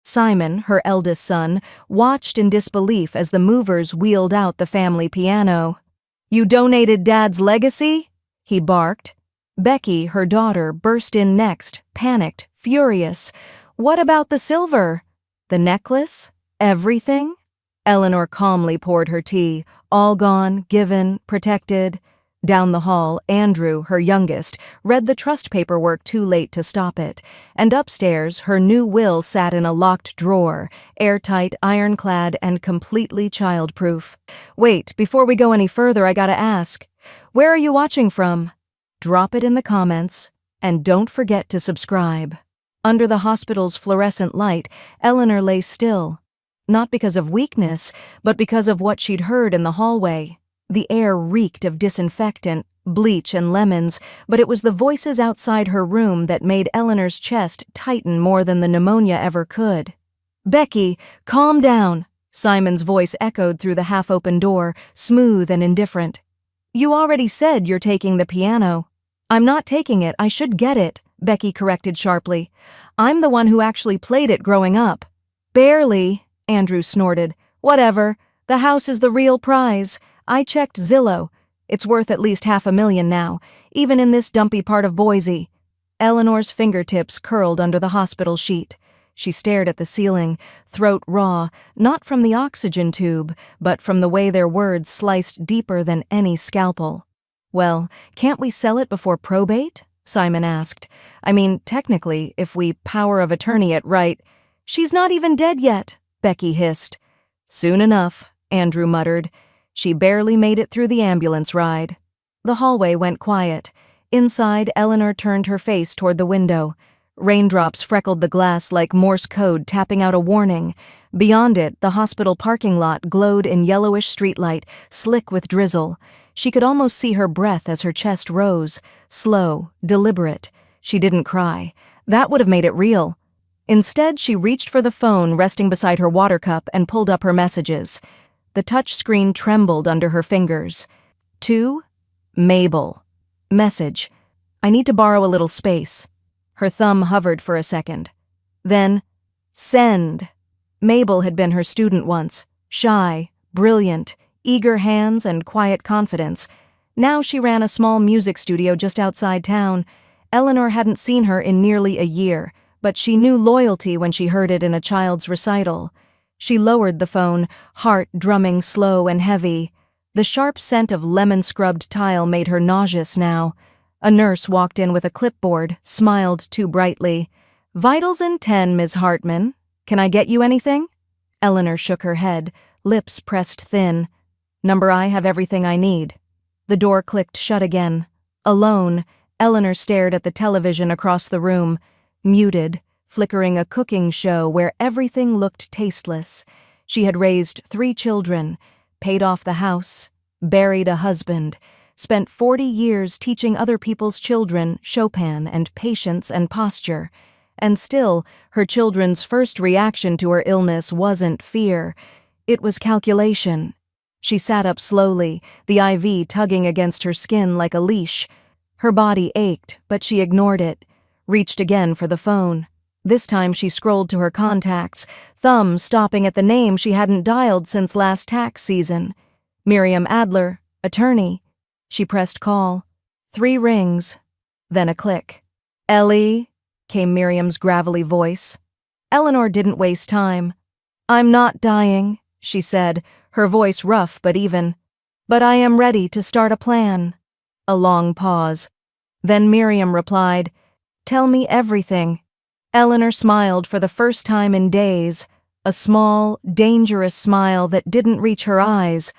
Simon, her eldest son, watched in disbelief as the movers wheeled out the family piano. "You donated Dad's legacy?" he barked. Becky, her daughter, burst in next, panicked, furious. "What about the silver? The necklace? Everything?" Eleanor calmly poured her tea. "All gone, given, protected." Down the hall, Andrew, her youngest, read the trust paperwork too late to stop it, and upstairs, her new will sat in a locked drawer, airtight, ironclad, and completely childproof. "Wait, before we go any further, I gotta ask, where are you watching from?" Drop it in the comments, and don't forget to subscribe. Under the hospital's fluorescent light, Eleanor lay still. Not because of weakness, but because of what she'd heard in the hallway. The air reeked of disinfectant, bleach, and lemons, but it was the voices outside her room that made Eleanor's chest tighten more than the pneumonia ever could. "Becky, calm down," Simon's voice echoed through the half-open door, smooth and indifferent. "You already said you're taking the piano." "I'm not taking it, I should get it," Becky corrected sharply. "I'm the one who actually played it growing up." "Barely," Andrew snorted. "Whatever, the house is the real prize. I checked Zillow. It's worth at least $500,000 now, even in this dumpy part of Boise." Eleanor's fingertips curled under the hospital sheet. She stared at the ceiling, throat raw, not from the oxygen tube, but from the way their words sliced deeper than any scalpel. "Well, can't we sell it before probate?" Simon asked. "I mean, technically, if we power of attorney it right." "She's not even dead yet," Becky hissed. "Soon enough," Andrew muttered. She barely made it through the ambulance ride. The hallway went quiet. Inside, Eleanor turned her face toward the window. Raindrops freckled the glass like Morse code tapping out a warning. Beyond it, the hospital parking lot glowed in yellowish streetlight, slick with drizzle. She could almost see her breath as her chest rose, slow, deliberate. She didn't cry. That would have made it real. Instead, she reached for the phone resting beside her water cup and pulled up her messages. The touch screen trembled under her fingers. To Mabel. Message. "I need to borrow a little space." Her thumb hovered for a second. Then, send. Mabel had been her student once. Shy, brilliant, eager hands and quiet confidence. Now she ran a small music studio just outside town. Eleanor hadn't seen her in nearly a year, but she knew loyalty when she heard it in a child's recital. She lowered the phone, heart drumming slow and heavy. The sharp scent of lemon-scrubbed tile made her nauseous now. A nurse walked in with a clipboard, smiled too brightly. "Vitals in 10, Ms. Hartman. Can I get you anything?" Eleanor shook her head, lips pressed thin. "Number I have everything I need." The door clicked shut again. Alone, Eleanor stared at the television across the room, muted, flickering a cooking show where everything looked tasteless. She had raised 3 children, paid off the house, buried a husband, spent 40 years teaching other people's children Chopin and patience and posture. And still, her children's first reaction to her illness wasn't fear. It was calculation. She sat up slowly, the IV tugging against her skin like a leash. Her body ached, but she ignored it, reached again for the phone. This time she scrolled to her contacts, thumb stopping at the name she hadn't dialed since last tax season. Miriam Adler, attorney. She pressed call. 3 rings, then a click. "Ellie," came Miriam's gravelly voice. Eleanor didn't waste time. "I'm not dying," she said, her voice rough but even. "But I am ready to start a plan." A long pause. Then Miriam replied, "Tell me everything." Eleanor smiled for the first time in days, a small, dangerous smile that didn't reach her eyes.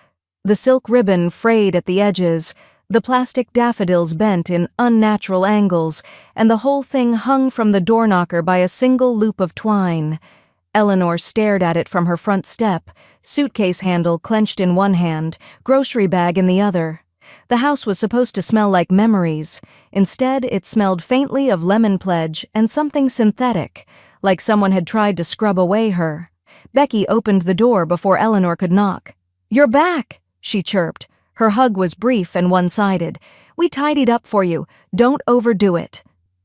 The silk ribbon frayed at the edges, the plastic daffodils bent in unnatural angles, and the whole thing hung from the doorknocker by a single loop of twine. Eleanor stared at it from her front step, suitcase handle clenched in one hand, grocery bag in the other. The house was supposed to smell like memories. Instead, it smelled faintly of lemon pledge and something synthetic, like someone had tried to scrub away her. Becky opened the door before Eleanor could knock. "You're back," she chirped. Her hug was brief and one-sided. "We tidied up for you. Don't overdo it."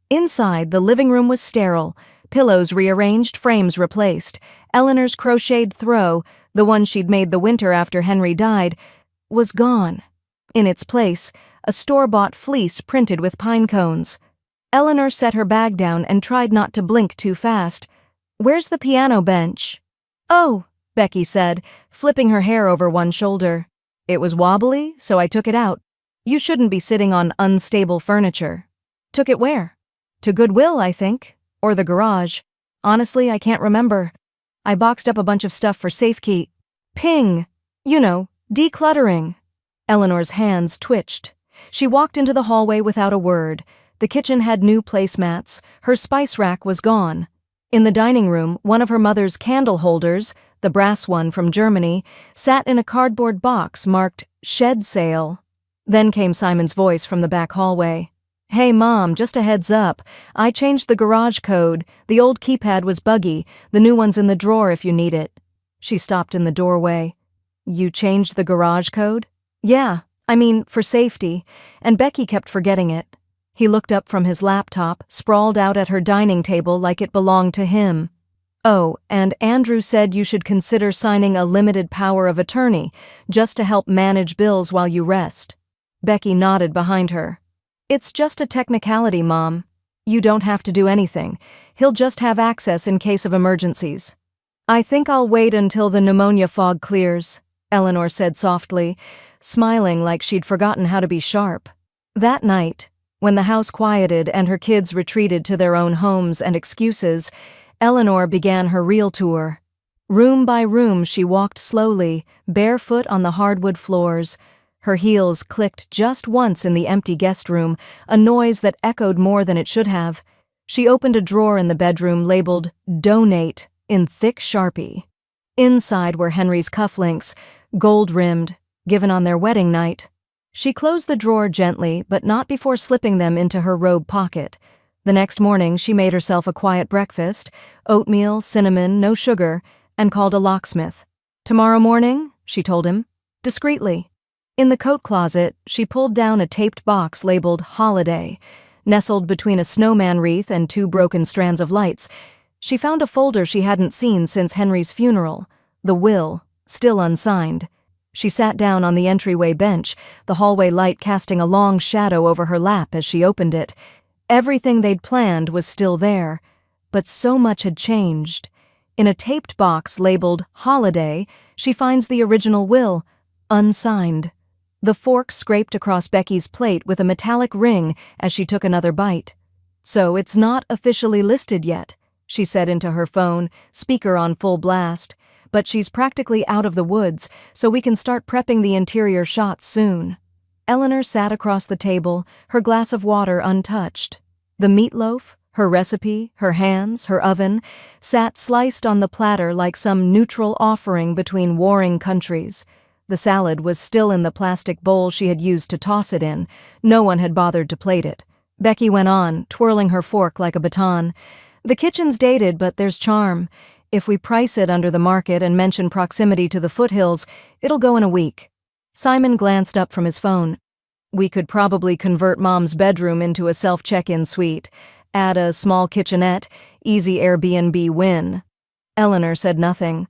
Inside, the living room was sterile. Pillows rearranged, frames replaced. Eleanor's crocheted throw, the one she'd made the winter after Henry died, was gone. In its place, a store-bought fleece printed with pine cones. Eleanor set her bag down and tried not to blink too fast. "Where's the piano bench?" "Oh," Becky said, flipping her hair over one shoulder. "It was wobbly, so I took it out. You shouldn't be sitting on unstable furniture." "Took it where?" "To Goodwill, I think. Or the garage. Honestly, I can't remember. I boxed up a bunch of stuff for safekeeping. Ping! You know, decluttering." Eleanor's hands twitched. She walked into the hallway without a word. The kitchen had new placemats. Her spice rack was gone. In the dining room, one of her mother's candle holders, the brass one from Germany, sat in a cardboard box marked "Shed Sale." Then came Simon's voice from the back hallway. "Hey, Mom, just a heads up. I changed the garage code. The old keypad was buggy. The new one's in the drawer if you need it." She stopped in the doorway. "You changed the garage code?" "Yeah, I mean, for safety." And Becky kept forgetting it. He looked up from his laptop, sprawled out at her dining table like it belonged to him. "Oh, and Andrew said you should consider signing a limited power of attorney, just to help manage bills while you rest." Becky nodded behind her. "It's just a technicality, Mom. You don't have to do anything. He'll just have access in case of emergencies." "I think I'll wait until the pneumonia fog clears," Eleanor said softly, smiling like she'd forgotten how to be sharp. That night, when the house quieted and her kids retreated to their own homes and excuses, Eleanor began her real tour. Room by room she walked slowly, barefoot on the hardwood floors. Her heels clicked just once in the empty guest room, a noise that echoed more than it should have. She opened a drawer in the bedroom labeled "Donate" in thick Sharpie. Inside were Henry's cufflinks, gold-rimmed, given on their wedding night. She closed the drawer gently, but not before slipping them into her robe pocket. The next morning she made herself a quiet breakfast, oatmeal, cinnamon, no sugar, and called a locksmith. "Tomorrow morning," she told him, discreetly. In the coat closet, she pulled down a taped box labeled "Holiday." Nestled between a snowman wreath and two broken strands of lights, she found a folder she hadn't seen since Henry's funeral, the will, still unsigned. She sat down on the entryway bench, the hallway light casting a long shadow over her lap as she opened it. Everything they'd planned was still there, but so much had changed. In a taped box labeled "Holiday," she finds the original will, unsigned. The fork scraped across Becky's plate with a metallic ring as she took another bite. "So it's not officially listed yet," she said into her phone, speaker on full blast. "But she's practically out of the woods, so we can start prepping the interior shots soon." Eleanor sat across the table, her glass of water untouched. The meatloaf, her recipe, her hands, her oven, sat sliced on the platter like some neutral offering between warring countries. The salad was still in the plastic bowl she had used to toss it in. No one had bothered to plate it. Becky went on, twirling her fork like a baton. "The kitchen's dated, but there's charm. If we price it under the market and mention proximity to the foothills, it'll go in a week." Simon glanced up from his phone. "We could probably convert Mom's bedroom into a self-check-in suite. Add a small kitchenette, easy Airbnb win." Eleanor said nothing.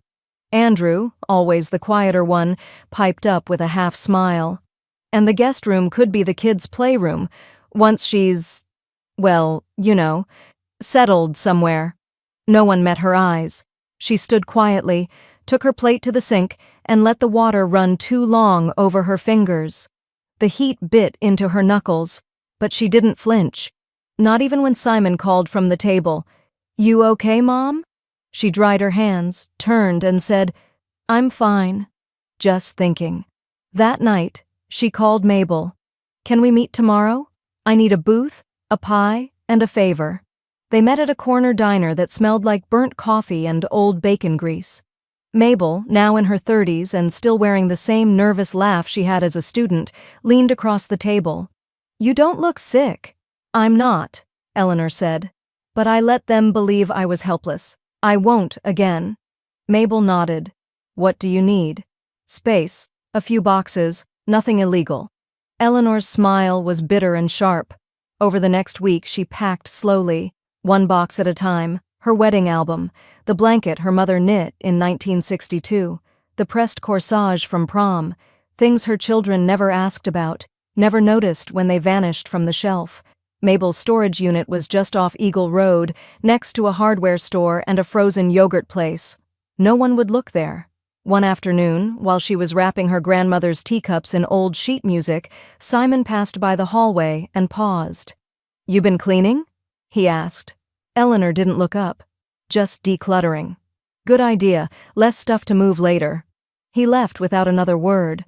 Andrew, always the quieter one, piped up with a half-smile. "And the guest room could be the kids' playroom, once she's, well, you know, settled somewhere." No one met her eyes. She stood quietly, took her plate to the sink, and let the water run too long over her fingers. The heat bit into her knuckles, but she didn't flinch. Not even when Simon called from the table. "You okay, Mom?" She dried her hands, turned, and said, "I'm fine. Just thinking." That night, she called Mabel. "Can we meet tomorrow? I need a booth, a pie, and a favor." They met at a corner diner that smelled like burnt coffee and old bacon grease. Mabel, now in her 30s and still wearing the same nervous laugh she had as a student, leaned across the table. "You don't look sick." "I'm not," Eleanor said. "But I let them believe I was helpless. I won't again." Mabel nodded. "What do you need?" "Space, a few boxes, nothing illegal." Eleanor's smile was bitter and sharp. Over the next week she packed slowly, one box at a time, Her wedding album, the blanket her mother knit in 1962, the pressed corsage from prom, things her children never asked about, never noticed when they vanished from the shelf. Mabel's storage unit was just off Eagle Road, next to a hardware store and a frozen yogurt place. No one would look there. One afternoon, while she was wrapping her grandmother's teacups in old sheet music, Simon passed by the hallway and paused. "You been cleaning?" he asked. Eleanor didn't look up. "Just decluttering." "Good idea, less stuff to move later." He left without another word.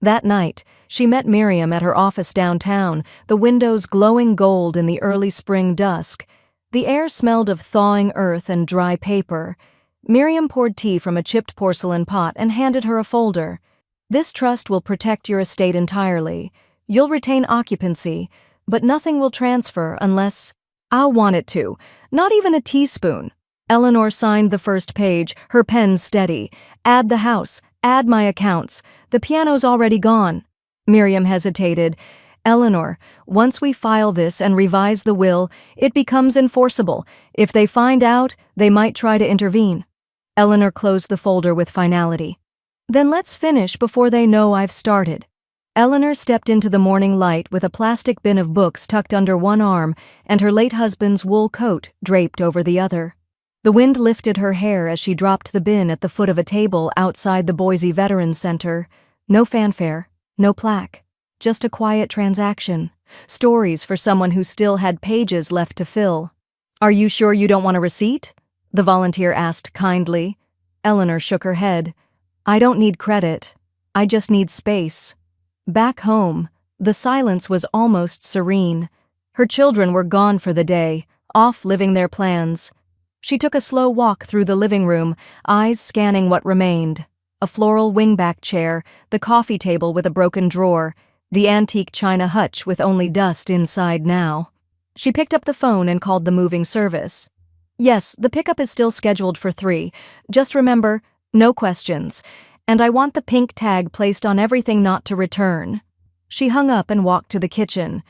That night, she met Miriam at her office downtown, the windows glowing gold in the early spring dusk. The air smelled of thawing earth and dry paper. Miriam poured tea from a chipped porcelain pot and handed her a folder. "This trust will protect your estate entirely. You'll retain occupancy, but nothing will transfer unless—" "I'll want it to. Not even a teaspoon." Eleanor signed the first page, her pen steady. "Add the house. Add my accounts. The piano's already gone." Miriam hesitated. "Eleanor, once we file this and revise the will, it becomes enforceable. If they find out, they might try to intervene." Eleanor closed the folder with finality. "Then let's finish before they know I've started." Eleanor stepped into the morning light with a plastic bin of books tucked under one arm and her late husband's wool coat draped over the other. The wind lifted her hair as she dropped the bin at the foot of a table outside the Boise Veterans Center. No fanfare, no plaque, just a quiet transaction. Stories for someone who still had pages left to fill. "Are you sure you don't want a receipt?" the volunteer asked kindly. Eleanor shook her head. "I don't need credit. I just need space." Back home, the silence was almost serene. Her children were gone for the day, off living their plans. She took a slow walk through the living room, eyes scanning what remained. A floral wingback chair, the coffee table with a broken drawer, the antique china hutch with only dust inside now. She picked up the phone and called the moving service. "Yes, the pickup is still scheduled for 3. Just remember, no questions. And I want the pink tag placed on everything not to return." She hung up and walked to the kitchen.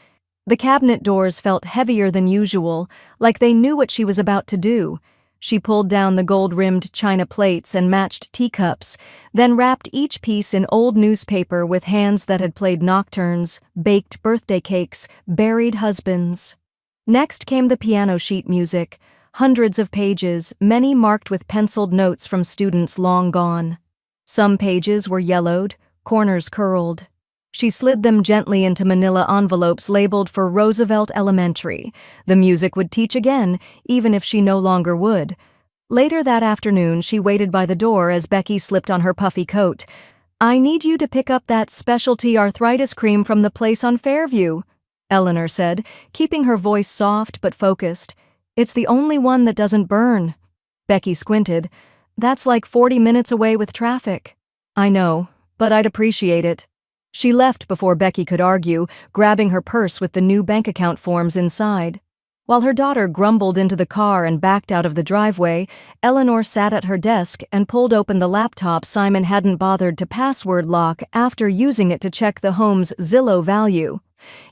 The cabinet doors felt heavier than usual, like they knew what she was about to do. She pulled down the gold-rimmed china plates and matched teacups, then wrapped each piece in old newspaper with hands that had played nocturnes, baked birthday cakes, buried husbands. Next came the piano sheet music, hundreds of pages, many marked with penciled notes from students long gone. Some pages were yellowed, corners curled. She slid them gently into manila envelopes labeled for Roosevelt Elementary. The music would teach again, even if she no longer would. Later that afternoon, she waited by the door as Becky slipped on her puffy coat. "I need you to pick up that specialty arthritis cream from the place on Fairview," Eleanor said, keeping her voice soft but focused. "It's the only one that doesn't burn." Becky squinted. "That's like 40 minutes away with traffic." "I know, but I'd appreciate it." She left before Becky could argue, grabbing her purse with the new bank account forms inside. While her daughter grumbled into the car and backed out of the driveway, Eleanor sat at her desk and pulled open the laptop Simon hadn't bothered to password lock after using it to check the home's Zillow value.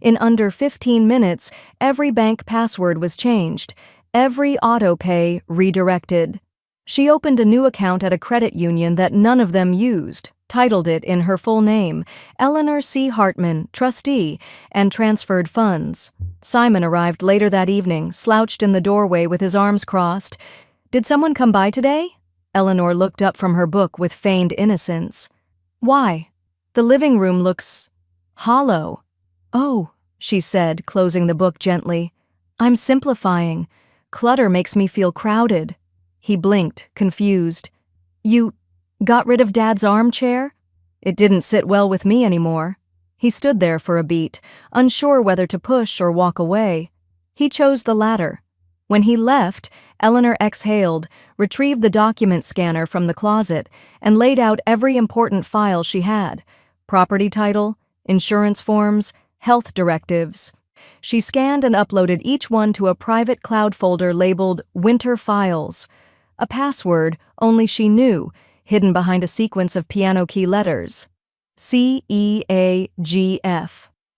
In under 15 minutes, every bank password was changed, every auto-pay redirected. She opened a new account at a credit union that none of them used, titled it in her full name, Eleanor C. Hartman, trustee, and transferred funds. Simon arrived later that evening, slouched in the doorway with his arms crossed. "Did someone come by today?" Eleanor looked up from her book with feigned innocence. "Why? The living room looks hollow." "Oh," she said, closing the book gently. "I'm simplifying. Clutter makes me feel crowded." He blinked, confused. "You got rid of Dad's armchair?" "It didn't sit well with me anymore." He stood there for a beat, unsure whether to push or walk away. He chose the latter. When he left, Eleanor exhaled, retrieved the document scanner from the closet, and laid out every important file she had: property title, insurance forms, health directives. She scanned and uploaded each one to a private cloud folder labeled Winter Files. A password only she knew, hidden behind a sequence of piano key letters. CEAGF.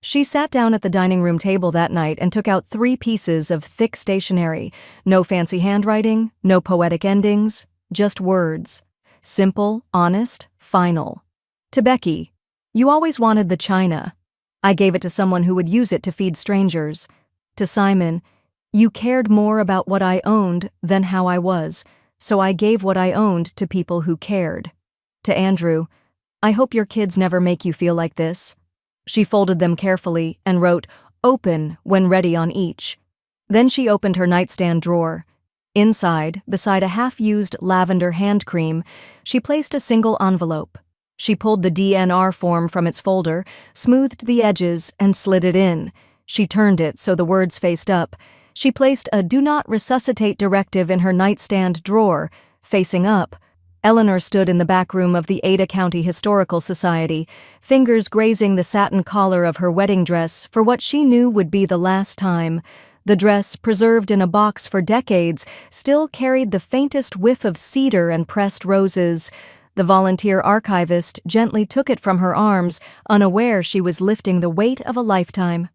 She sat down at the dining room table that night and took out 3 pieces of thick stationery. No fancy handwriting, no poetic endings, just words. Simple, honest, final. To Becky, you always wanted the china. I gave it to someone who would use it to feed strangers. To Simon, you cared more about what I owned than how I was, so I gave what I owned to people who cared. To Andrew, I hope your kids never make you feel like this. She folded them carefully and wrote, "Open" when ready on each. Then she opened her nightstand drawer. Inside, beside a half-used lavender hand cream, she placed a single envelope. She pulled the DNR form from its folder, smoothed the edges, and slid it in. She turned it so the words faced up. She placed a "Do Not Resuscitate" directive in her nightstand drawer, facing up. Eleanor stood in the back room of the Ada County Historical Society, fingers grazing the satin collar of her wedding dress for what she knew would be the last time. The dress, preserved in a box for decades, still carried the faintest whiff of cedar and pressed roses. The volunteer archivist gently took it from her arms, unaware she was lifting the weight of a lifetime.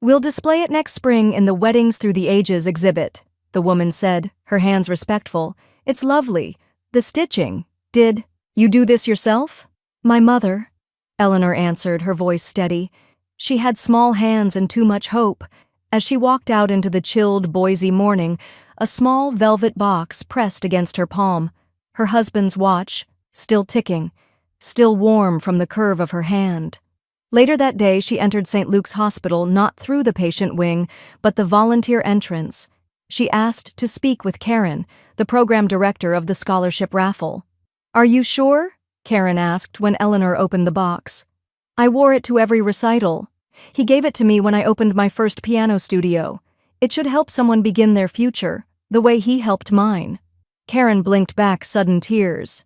"We'll display it next spring in the Weddings Through the Ages exhibit," the woman said, her hands respectful. "It's lovely. The stitching. Did you do this yourself?" "My mother," Eleanor answered, her voice steady. She had small hands and too much hope. As she walked out into the chilled Boise morning, a small velvet box pressed against her palm. Her husband's watch, still ticking, still warm from the curve of her hand. Later that day, she entered St. Luke's Hospital not through the patient wing, but the volunteer entrance. She asked to speak with Karen, the program director of the scholarship raffle. "Are you sure?" Karen asked when Eleanor opened the box. "I wore it to every recital. He gave it to me when I opened my first piano studio. It should help someone begin their future, the way he helped mine." Karen blinked back sudden tears.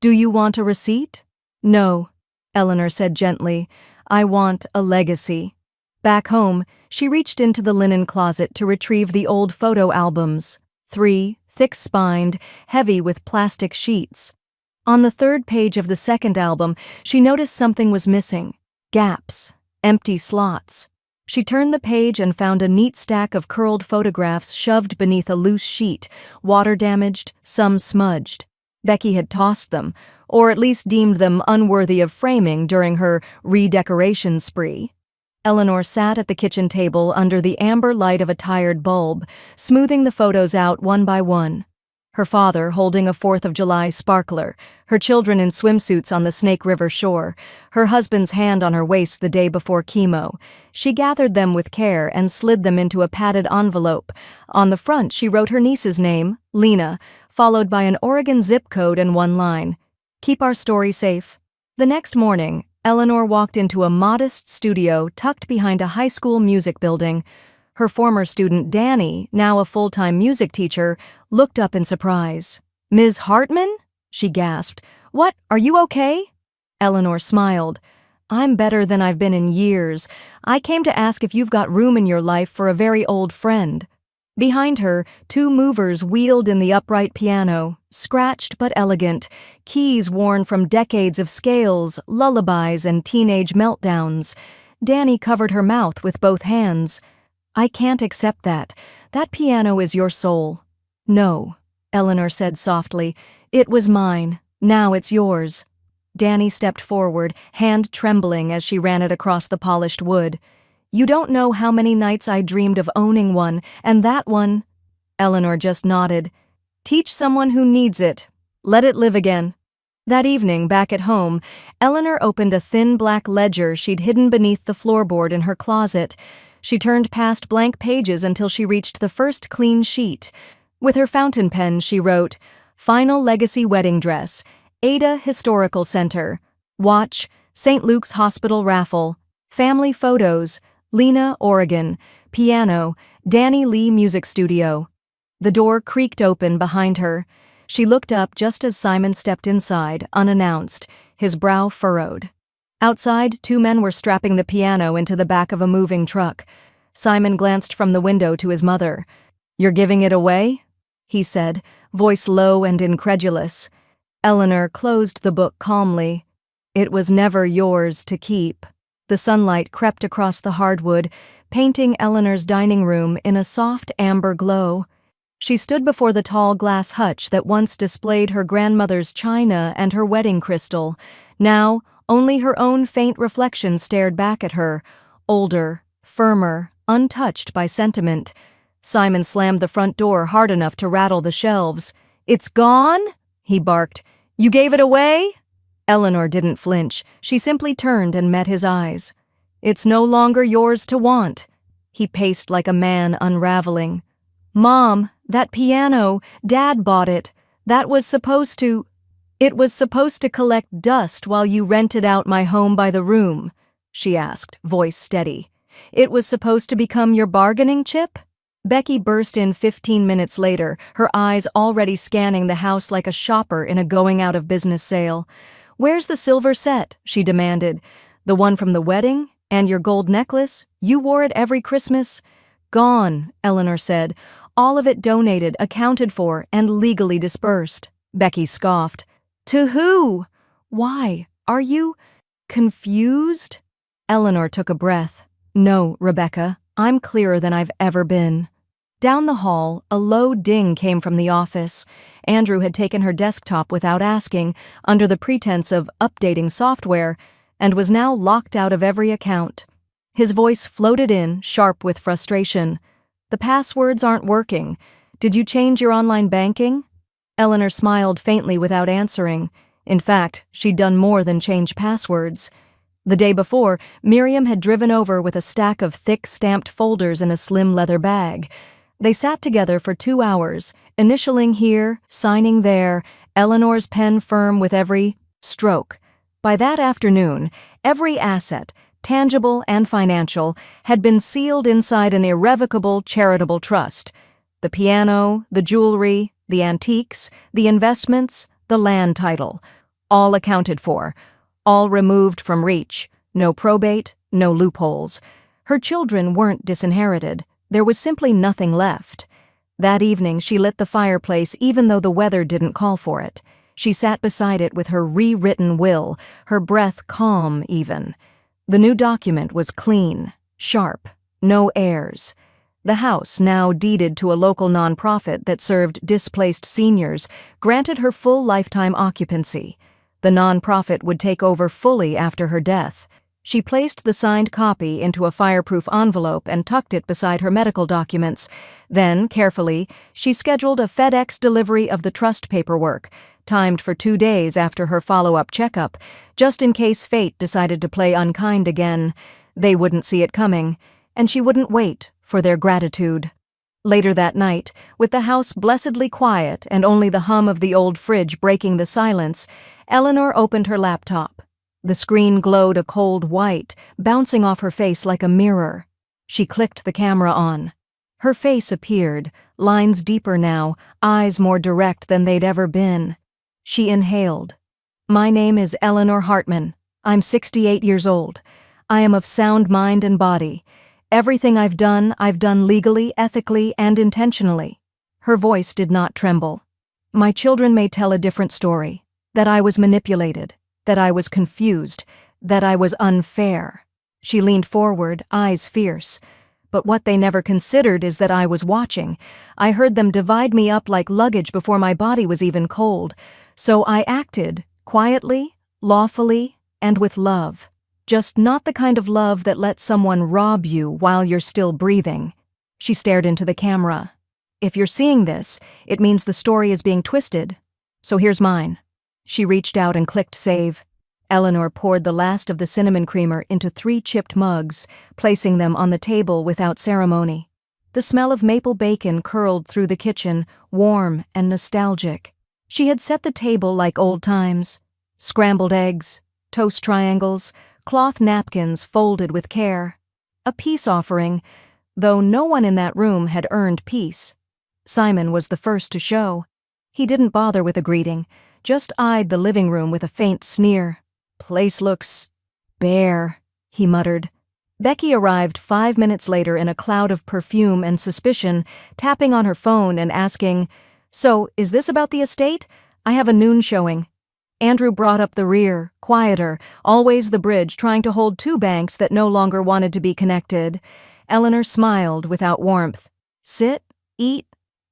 "Do you want a receipt?" "No," Eleanor said gently. "I want a legacy." Back home, she reached into the linen closet to retrieve the old photo albums. 3, thick-spined, heavy with plastic sheets. On the 3rd page of the second album, she noticed something was missing. Gaps. Empty slots. She turned the page and found a neat stack of curled photographs shoved beneath a loose sheet, water-damaged, some smudged. Becky had tossed them, or at least deemed them unworthy of framing during her redecoration spree. Eleanor sat at the kitchen table under the amber light of a tired bulb, smoothing the photos out one by one. Her father holding a 4th of July sparkler, her children in swimsuits on the Snake River shore, her husband's hand on her waist the day before chemo. She gathered them with care and slid them into a padded envelope. On the front, she wrote her niece's name, Lena, followed by an Oregon zip code and one line. "Keep our story safe." The next morning, Eleanor walked into a modest studio tucked behind a high school music building. Her former student Danny, now a full-time music teacher, looked up in surprise. "Ms. Hartman?" she gasped. "What, are you okay?" Eleanor smiled. "I'm better than I've been in years. I came to ask if you've got room in your life for a very old friend." Behind her, 2 movers wheeled in the upright piano, scratched but elegant, keys worn from decades of scales, lullabies, and teenage meltdowns. Danny covered her mouth with both hands. "I can't accept that. That piano is your soul." "No," Eleanor said softly. "It was mine. Now it's yours." Danny stepped forward, hand trembling as she ran it across the polished wood. "You don't know how many nights I dreamed of owning one, and that one—" Eleanor just nodded. "Teach someone who needs it. Let it live again." That evening, back at home, Eleanor opened a thin black ledger she'd hidden beneath the floorboard in her closet. She turned past blank pages until she reached the first clean sheet. With her fountain pen, she wrote, "Final Legacy Wedding Dress, Ada Historical Center. Watch, St. Luke's Hospital Raffle. Family Photos, Lena, Oregon. Piano, Danny Lee Music Studio." The door creaked open behind her. She looked up just as Simon stepped inside, unannounced, his brow furrowed. Outside, 2 men were strapping the piano into the back of a moving truck. Simon glanced from the window to his mother. "You're giving it away?" he said, voice low and incredulous. Eleanor closed the book calmly. "It was never yours to keep." The sunlight crept across the hardwood, painting Eleanor's dining room in a soft amber glow. She stood before the tall glass hutch that once displayed her grandmother's china and her wedding crystal. Now, only her own faint reflection stared back at her, older, firmer, untouched by sentiment. Simon slammed the front door hard enough to rattle the shelves. "It's gone?" he barked. "You gave it away?" Eleanor didn't flinch. She simply turned and met his eyes. "It's no longer yours to want." He paced like a man unraveling. "Mom, that piano, Dad bought it. That was supposed to... It was supposed to collect dust while you rented out my home by the room," she asked, voice steady. "It was supposed to become your bargaining chip?" Becky burst in 15 minutes later, her eyes already scanning the house like a shopper in a going-out-of-business sale. "Where's the silver set?" she demanded. "The one from the wedding? And your gold necklace? You wore it every Christmas?" "Gone," Eleanor said. "All of it donated, accounted for, and legally dispersed." Becky scoffed. "To who? Why? Are you confused?" Eleanor took a breath. "No, Rebecca, I'm clearer than I've ever been." Down the hall, a low ding came from the office. Andrew had taken her desktop without asking, under the pretense of updating software, and was now locked out of every account. His voice floated in, sharp with frustration. "The passwords aren't working. Did you change your online banking?" Eleanor smiled faintly without answering. In fact, she'd done more than change passwords. The day before, Miriam had driven over with a stack of thick stamped folders in a slim leather bag. They sat together for 2 hours, initialing here, signing there, Eleanor's pen firm with every stroke. By that afternoon, every asset, tangible and financial, had been sealed inside an irrevocable charitable trust. The piano, the jewelry, the antiques, the investments, the land title, all accounted for, all removed from reach, no probate, no loopholes. Her children weren't disinherited. There was simply nothing left. That evening she lit the fireplace even though the weather didn't call for it. She sat beside it with her rewritten will, her breath calm even. The new document was clean, sharp, no heirs. The house, now deeded to a local nonprofit that served displaced seniors, granted her full lifetime occupancy. The nonprofit would take over fully after her death. She placed the signed copy into a fireproof envelope and tucked it beside her medical documents. Then, carefully, she scheduled a FedEx delivery of the trust paperwork, timed for 2 days after her follow-up checkup, just in case fate decided to play unkind again. They wouldn't see it coming, and she wouldn't wait for their gratitude. Later that night, with the house blessedly quiet and only the hum of the old fridge breaking the silence, Eleanor opened her laptop. The screen glowed a cold white, bouncing off her face like a mirror. She clicked the camera on. Her face appeared, lines deeper now, eyes more direct than they'd ever been. She inhaled. "My name is Eleanor Hartman. I'm 68 years old. I am of sound mind and body. Everything I've done legally, ethically, and intentionally." Her voice did not tremble. "My children may tell a different story, that I was manipulated, that I was confused, that I was unfair." She leaned forward, eyes fierce. "But what they never considered is that I was watching. I heard them divide me up like luggage before my body was even cold. So I acted, quietly, lawfully, and with love. Just not the kind of love that lets someone rob you while you're still breathing." She stared into the camera. "If you're seeing this, it means the story is being twisted. So here's mine." She reached out and clicked save. Eleanor poured the last of the cinnamon creamer into 3 chipped mugs, placing them on the table without ceremony. The smell of maple bacon curled through the kitchen, warm and nostalgic. She had set the table like old times. Scrambled eggs, toast triangles, cloth napkins folded with care. A peace offering, though no one in that room had earned peace. Simon was the first to show. He didn't bother with a greeting, just eyed the living room with a faint sneer. "Place looks bare," he muttered. Becky arrived 5 minutes later in a cloud of perfume and suspicion, tapping on her phone and asking, "So, is this about the estate? I have a noon showing." Andrew brought up the rear, quieter, always the bridge trying to hold two banks that no longer wanted to be connected. Eleanor smiled without warmth. Sit? Eat?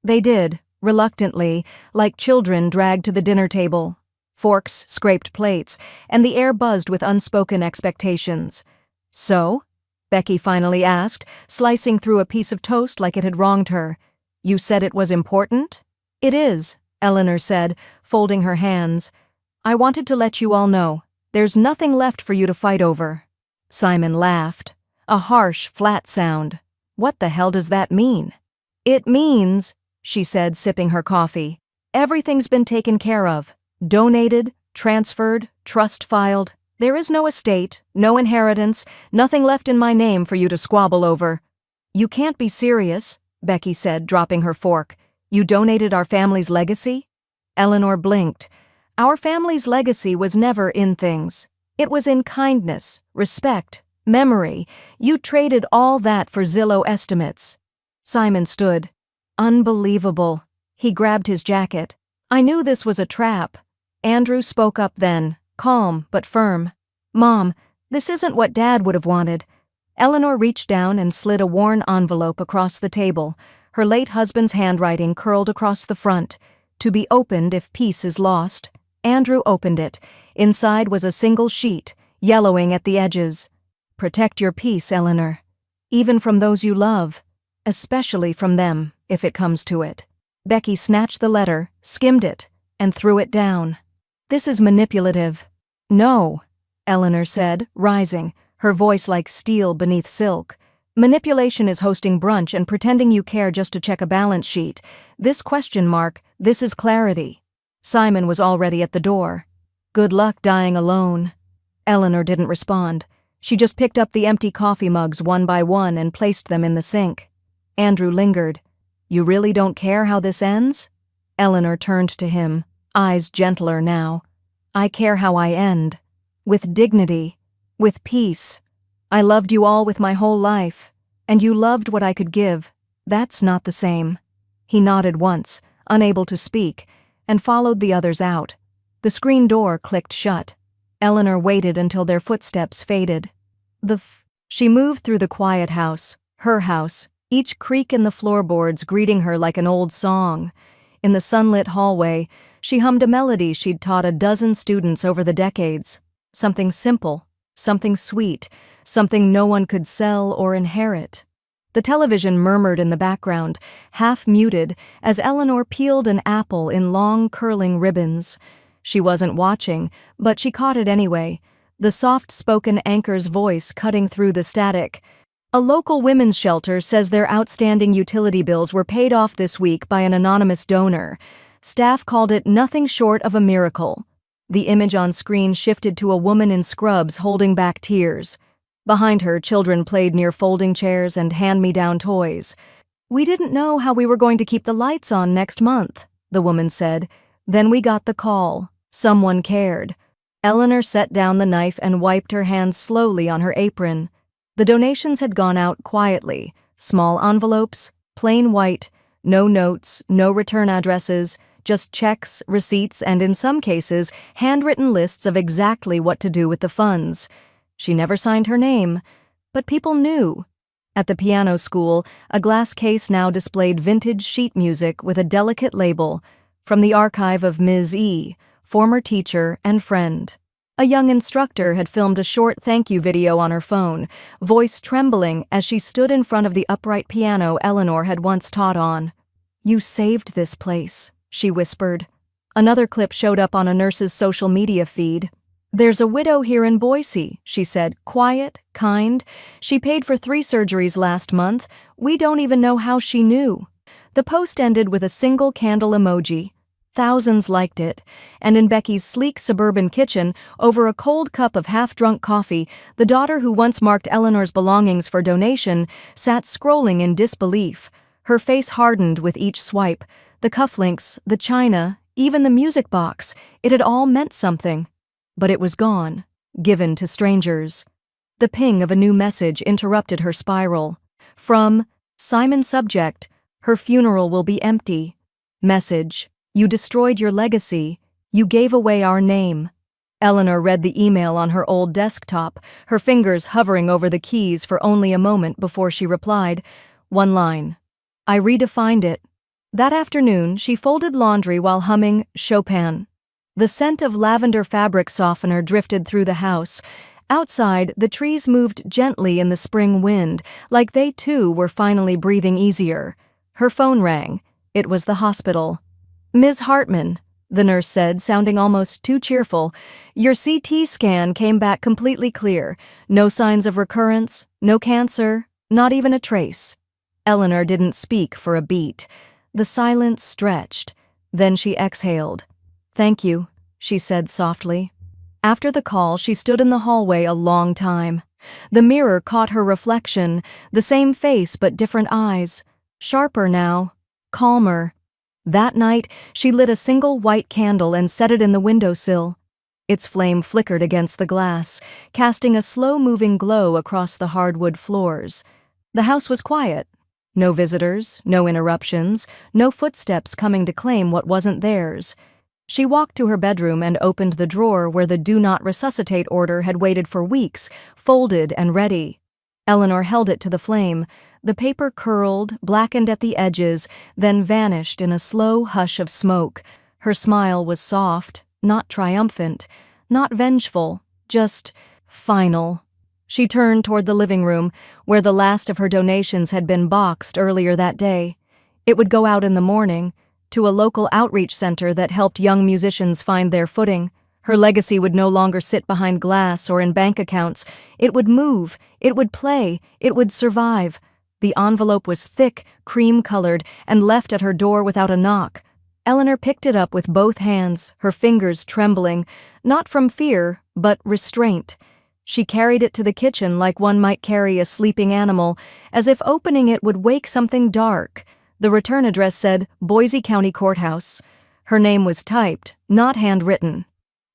They did, reluctantly, like children dragged to the dinner table. Forks scraped plates, and the air buzzed with unspoken expectations. So? Becky finally asked, slicing through a piece of toast like it had wronged her. You said it was important? It is, Eleanor said, folding her hands. I wanted to let you all know. There's nothing left for you to fight over. Simon laughed. A harsh, flat sound. What the hell does that mean? It means, she said, sipping her coffee, everything's been taken care of. Donated, transferred, trust filed. There is no estate, no inheritance, nothing left in my name for you to squabble over. You can't be serious, Becky said, dropping her fork. You donated our family's legacy? Eleanor blinked. Our family's legacy was never in things. It was in kindness, respect, memory. You traded all that for Zillow estimates. Simon stood. Unbelievable. He grabbed his jacket. I knew this was a trap. Andrew spoke up then, calm but firm. Mom, this isn't what Dad would have wanted. Eleanor reached down and slid a worn envelope across the table, her late husband's handwriting curled across the front. To be opened if peace is lost. Andrew opened it. Inside was a single sheet, yellowing at the edges. Protect your peace, Eleanor. Even from those you love. Especially from them, if it comes to it. Becky snatched the letter, skimmed it, and threw it down. This is manipulative. No, Eleanor said, rising, her voice like steel beneath silk. Manipulation is hosting brunch and pretending you care just to check a balance sheet. This question mark, this is clarity. Simon was already at the door. Good luck dying alone. Eleanor didn't respond. She just picked up the empty coffee mugs one by one and placed them in the sink. Andrew lingered. You really don't care how this ends? Eleanor turned to him, eyes gentler now. I care how I end. With dignity. With peace. I loved you all with my whole life. And you loved what I could give. That's not the same. He nodded once, unable to speak, and followed the others out. The screen door clicked shut. Eleanor waited until their footsteps faded. She moved through the quiet house, her house, each creak in the floorboards greeting her like an old song. In the sunlit hallway, she hummed a melody she'd taught a dozen students over the decades. Something simple, something sweet, something no one could sell or inherit. The television murmured in the background, half muted, as Eleanor peeled an apple in long, curling ribbons. She wasn't watching, but she caught it anyway, the soft-spoken anchor's voice cutting through the static. A local women's shelter says their outstanding utility bills were paid off this week by an anonymous donor. Staff called it nothing short of a miracle. The image on screen shifted to a woman in scrubs holding back tears. Behind her, children played near folding chairs and hand-me-down toys. We didn't know how we were going to keep the lights on next month, the woman said. Then we got the call. Someone cared. Eleanor set down the knife and wiped her hands slowly on her apron. The donations had gone out quietly. Small envelopes, plain white, no notes, no return addresses, just checks, receipts, and in some cases, handwritten lists of exactly what to do with the funds. She never signed her name, but people knew. At the piano school, a glass case now displayed vintage sheet music with a delicate label, from the archive of Ms. E., former teacher and friend. A young instructor had filmed a short thank you video on her phone, voice trembling as she stood in front of the upright piano Eleanor had once taught on. You saved this place, she whispered. Another clip showed up on a nurse's social media feed. There's a widow here in Boise, she said, quiet, kind. She paid for 3 surgeries last month. We don't even know how she knew. The post ended with a single candle emoji. Thousands liked it, and in Becky's sleek suburban kitchen, over a cold cup of half-drunk coffee, the daughter who once marked Eleanor's belongings for donation sat scrolling in disbelief. Her face hardened with each swipe. The cufflinks, the china, even the music box, it had all meant something. But it was gone, given to strangers. The ping of a new message interrupted her spiral. From Simon subject, her funeral will be empty. Message, you destroyed your legacy. You gave away our name. Eleanor read the email on her old desktop, her fingers hovering over the keys for only a moment before she replied. One line. I redefined it. That afternoon, she folded laundry while humming Chopin. The scent of lavender fabric softener drifted through the house. Outside, the trees moved gently in the spring wind, like they too were finally breathing easier. Her phone rang. It was the hospital. Ms. Hartman, the nurse said, sounding almost too cheerful. Your CT scan came back completely clear. No signs of recurrence, no cancer, not even a trace. Eleanor didn't speak for a beat. The silence stretched. Then she exhaled. Thank you, she said softly. After the call, she stood in the hallway a long time. The mirror caught her reflection, the same face but different eyes. Sharper now, calmer. That night, she lit a single white candle and set it in the windowsill. Its flame flickered against the glass, casting a slow-moving glow across the hardwood floors. The house was quiet. No visitors, no interruptions, no footsteps coming to claim what wasn't theirs. She walked to her bedroom and opened the drawer where the Do Not Resuscitate order had waited for weeks, folded and ready. Eleanor held it to the flame. The paper curled, blackened at the edges, then vanished in a slow hush of smoke. Her smile was soft, not triumphant, not vengeful, just final. She turned toward the living room, where the last of her donations had been boxed earlier that day. It would go out in the morning, to a local outreach center that helped young musicians find their footing. Her legacy would no longer sit behind glass or in bank accounts. It would move, it would play, it would survive. The envelope was thick, cream-colored, and left at her door without a knock. Eleanor picked it up with both hands, her fingers trembling, not from fear, but restraint. She carried it to the kitchen like one might carry a sleeping animal, as if opening it would wake something dark. The return address said Boise County Courthouse. Her name was typed, not handwritten.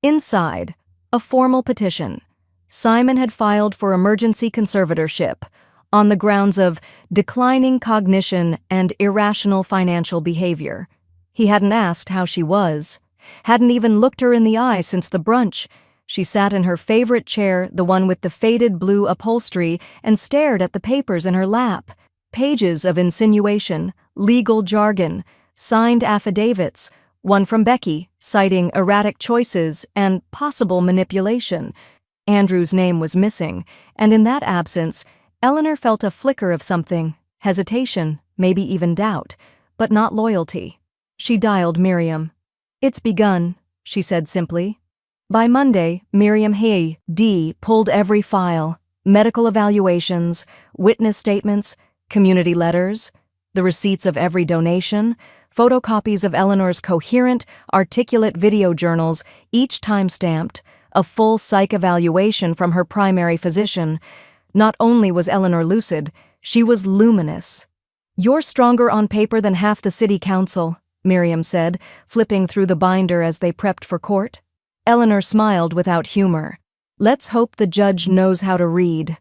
Inside, a formal petition. Simon had filed for emergency conservatorship on the grounds of declining cognition and irrational financial behavior. He hadn't asked how she was, hadn't even looked her in the eye since the brunch. She sat in her favorite chair, the one with the faded blue upholstery, and stared at the papers in her lap. Pages of insinuation, legal jargon, signed affidavits, one from Becky, citing erratic choices and possible manipulation. Andrew's name was missing, and in that absence, Eleanor felt a flicker of something, hesitation, maybe even doubt, but not loyalty. She dialed Miriam. It's begun, she said simply. By Monday, Miriam Hay-D pulled every file, medical evaluations, witness statements, community letters, the receipts of every donation, photocopies of Eleanor's coherent, articulate video journals, each time-stamped, a full psych evaluation from her primary physician. Not only was Eleanor lucid, she was luminous. You're stronger on paper than half the city council, Miriam said, flipping through the binder as they prepped for court. Eleanor smiled without humor. Let's hope the judge knows how to read.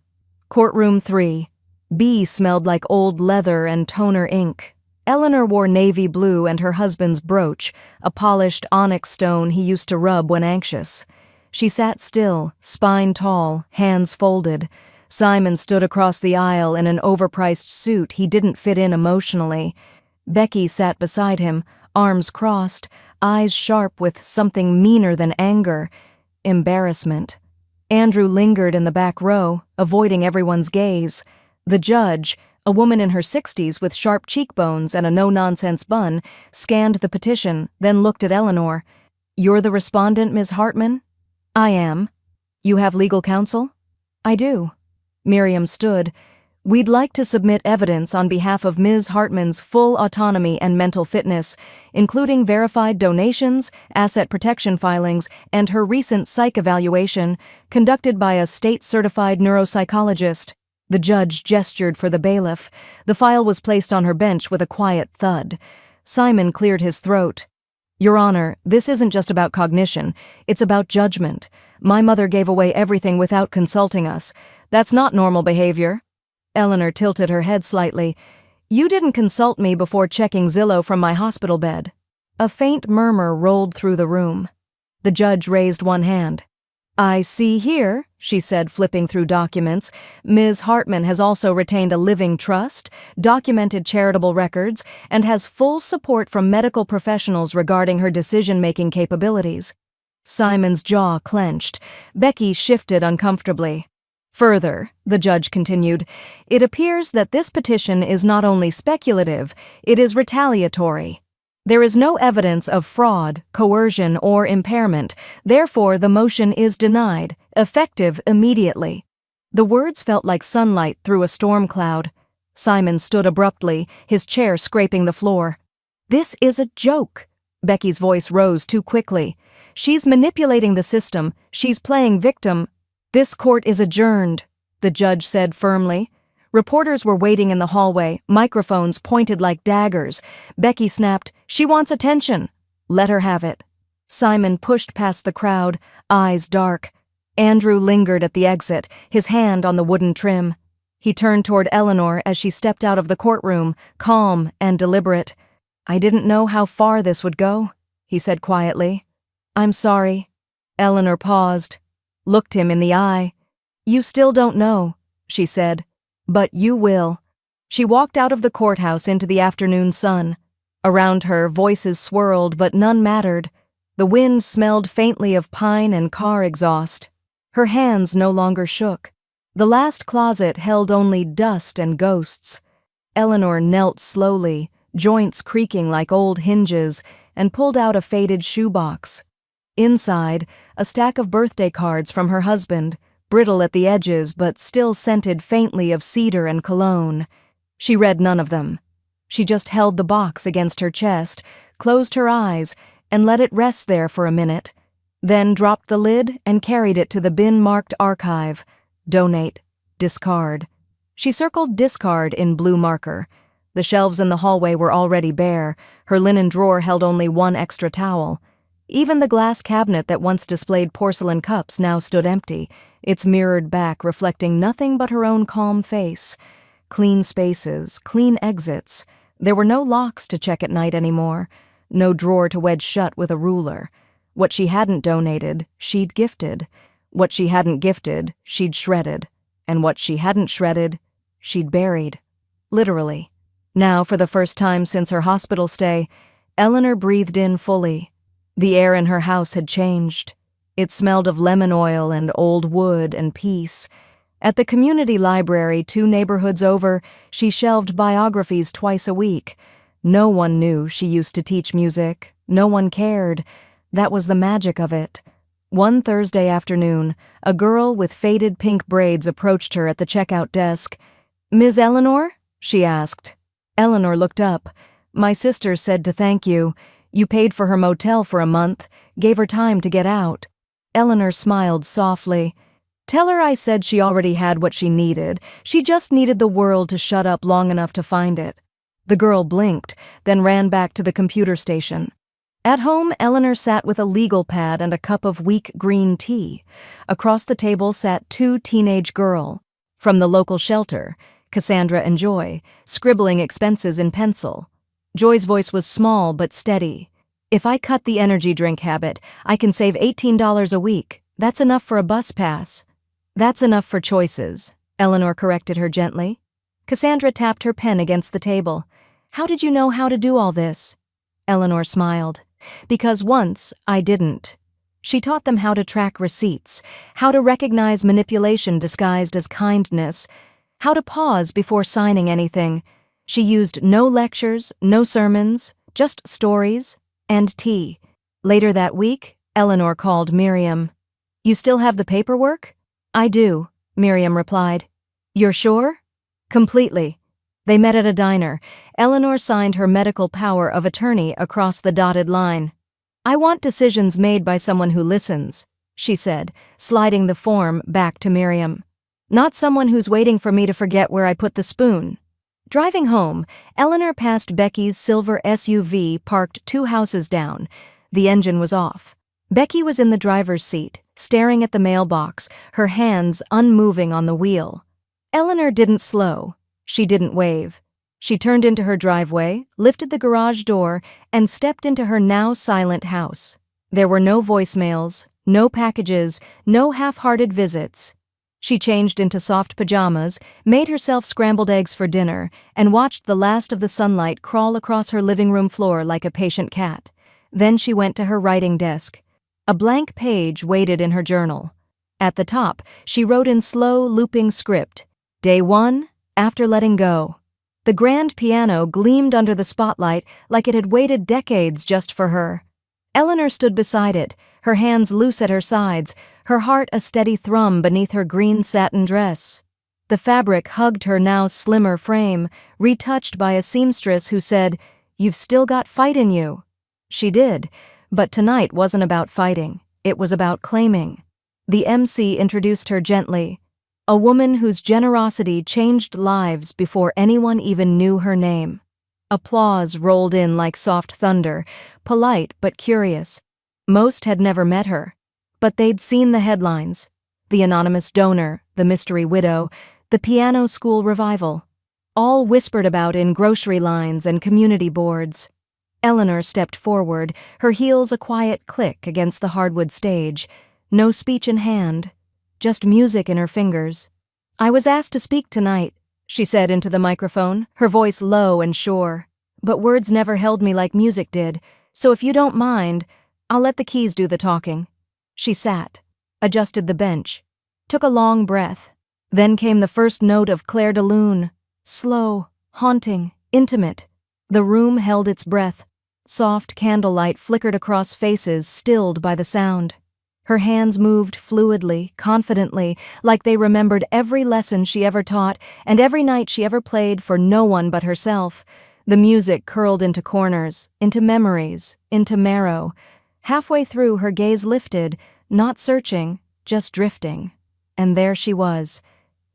Courtroom 3. B smelled like old leather and toner ink. Eleanor wore navy blue and her husband's brooch, a polished onyx stone he used to rub when anxious. She sat still, spine tall, hands folded. Simon stood across the aisle in an overpriced suit he didn't fit in emotionally. Becky sat beside him, arms crossed, eyes sharp with something meaner than anger, embarrassment. Andrew lingered in the back row, avoiding everyone's gaze. The judge, a woman in her 60s with sharp cheekbones and a no-nonsense bun, scanned the petition, then looked at Eleanor. You're the respondent, Ms. Hartman? I am. You have legal counsel? I do. Miriam stood. We'd like to submit evidence on behalf of Ms. Hartman's full autonomy and mental fitness, including verified donations, asset protection filings, and her recent psych evaluation, conducted by a state-certified neuropsychologist. The judge gestured for the bailiff. The file was placed on her bench with a quiet thud. Simon cleared his throat. Your Honor, this isn't just about cognition. It's about judgment. My mother gave away everything without consulting us. That's not normal behavior. Eleanor tilted her head slightly. You didn't consult me before checking Zillow from my hospital bed. A faint murmur rolled through the room. The judge raised one hand. "I see here," she said, flipping through documents, "Ms. Hartman has also retained a living trust, documented charitable records, and has full support from medical professionals regarding her decision-making capabilities." Simon's jaw clenched. Becky shifted uncomfortably. "Further," the judge continued, "it appears that this petition is not only speculative, it is retaliatory. There is no evidence of fraud, coercion, or impairment, therefore the motion is denied, effective immediately." The words felt like sunlight through a storm cloud. Simon stood abruptly, his chair scraping the floor. "This is a joke." Becky's voice rose too quickly. "She's manipulating the system, she's playing victim." "This court is adjourned," the judge said firmly. Reporters were waiting in the hallway, microphones pointed like daggers. Becky snapped, "She wants attention." "Let her have it." Simon pushed past the crowd, eyes dark. Andrew lingered at the exit, his hand on the wooden trim. He turned toward Eleanor as she stepped out of the courtroom, calm and deliberate. "I didn't know how far this would go," he said quietly. "I'm sorry." Eleanor paused, looked him in the eye. "You still don't know," she said. "But you will." She walked out of the courthouse into the afternoon sun. Around her, voices swirled, but none mattered. The wind smelled faintly of pine and car exhaust. Her hands no longer shook. The last closet held only dust and ghosts. Eleanor knelt slowly, joints creaking like old hinges, and pulled out a faded shoebox. Inside, a stack of birthday cards from her husband, brittle at the edges but still scented faintly of cedar and cologne. She read none of them. She just held the box against her chest, closed her eyes, and let it rest there for a minute, then dropped the lid and carried it to the bin-marked archive. Donate. Discard. She circled discard in blue marker. The shelves in the hallway were already bare. Her linen drawer held only one extra towel. Even the glass cabinet that once displayed porcelain cups now stood empty, its mirrored back reflecting nothing but her own calm face. Clean spaces, clean exits. There were no locks to check at night anymore, no drawer to wedge shut with a ruler. What she hadn't donated, she'd gifted. What she hadn't gifted, she'd shredded. And what she hadn't shredded, she'd buried. Literally. Now, for the first time since her hospital stay, Eleanor breathed in fully. The air in her house had changed. It smelled of lemon oil and old wood and peace. At the community library 2 neighborhoods over, she shelved biographies twice a week. No one knew she used to teach music. No one cared. That was the magic of it. One Thursday afternoon, a girl with faded pink braids approached her at the checkout desk. "Ms. Eleanor?" she asked. Eleanor looked up. "My sister said to thank you. You paid for her motel for a month, gave her time to get out." Eleanor smiled softly. "Tell her I said she already had what she needed. She just needed the world to shut up long enough to find it." The girl blinked, then ran back to the computer station. At home, Eleanor sat with a legal pad and a cup of weak green tea. Across the table sat 2 teenage girls from the local shelter, Cassandra and Joy, scribbling expenses in pencil. Joy's voice was small but steady. "If I cut the energy drink habit, I can save $18 a week. That's enough for a bus pass." "That's enough for choices," Eleanor corrected her gently. Cassandra tapped her pen against the table. "How did you know how to do all this?" Eleanor smiled. "Because once I didn't." She taught them how to track receipts, how to recognize manipulation disguised as kindness, how to pause before signing anything. She used no lectures, no sermons, just stories and tea. Later that week, Eleanor called Miriam. "You still have the paperwork?" "I do," Miriam replied. "You're sure?" "Completely." They met at a diner. Eleanor signed her medical power of attorney across the dotted line. "I want decisions made by someone who listens," she said, sliding the form back to Miriam. "Not someone who's waiting for me to forget where I put the spoon." Driving home, Eleanor passed Becky's silver SUV parked 2 houses down. The engine was off. Becky was in the driver's seat, staring at the mailbox, her hands unmoving on the wheel. Eleanor didn't slow. She didn't wave. She turned into her driveway, lifted the garage door, and stepped into her now silent house. There were no voicemails, no packages, no half-hearted visits. She changed into soft pajamas, made herself scrambled eggs for dinner, and watched the last of the sunlight crawl across her living room floor like a patient cat. Then she went to her writing desk. A blank page waited in her journal. At the top, she wrote in slow, looping script, Day 1, after letting go. The grand piano gleamed under the spotlight like it had waited decades just for her. Eleanor stood beside it, her hands loose at her sides, her heart a steady thrum beneath her green satin dress. The fabric hugged her now slimmer frame, retouched by a seamstress who said, "You've still got fight in you." She did, but tonight wasn't about fighting, it was about claiming. The MC introduced her gently, a woman whose generosity changed lives before anyone even knew her name. Applause rolled in like soft thunder, polite but curious. Most had never met her, but they'd seen the headlines. The anonymous donor, the mystery widow, the piano school revival. All whispered about in grocery lines and community boards. Eleanor stepped forward, her heels a quiet click against the hardwood stage. No speech in hand, just music in her fingers. "I was asked to speak tonight," she said into the microphone, her voice low and sure. "But words never held me like music did, so if you don't mind, I'll let the keys do the talking." She sat, adjusted the bench, took a long breath. Then came the first note of Clair de Lune, slow, haunting, intimate. The room held its breath. Soft candlelight flickered across faces stilled by the sound. Her hands moved fluidly, confidently, like they remembered every lesson she ever taught and every night she ever played for no one but herself. The music curled into corners, into memories, into marrow. Halfway through, her gaze lifted, not searching, just drifting. And there she was,